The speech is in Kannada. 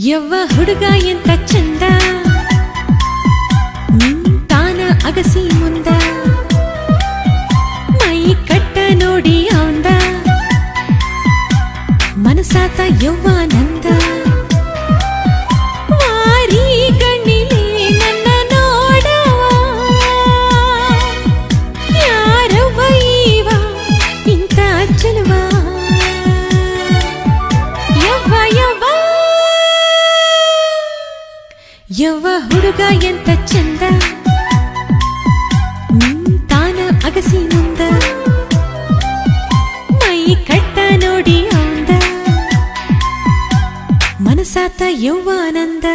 ಯವ್ವ ಹುಡುಗ ಎಂತ ಚಂದ ತಾನ ಅಗಸಿ ಮುಂದ ಮೈ ಕಟ್ಟ ನೋಡಿ ಅವಂದ ಮನಸಾತ ಯವ್ವಾನಂದ ವಾರಿ ಕಣ್ಣಿಲೆ ನನ್ನ ನೋಡವ ಯಾರವ್ವ ಈವ ಇಂತ ಚಲುವ ಯವ್ವ ಯವ್ವ ಯವ್ವ ಹುಡುಗ ಎಂತ ಚಂದ ತಾನ ಅಗಸಿ ಮುಂದ ಮೈ ಕಟ್ಟ ನೋಡಿ ಅವಂದ ಮನಸಾತ ಯವ್ವಾನಂದ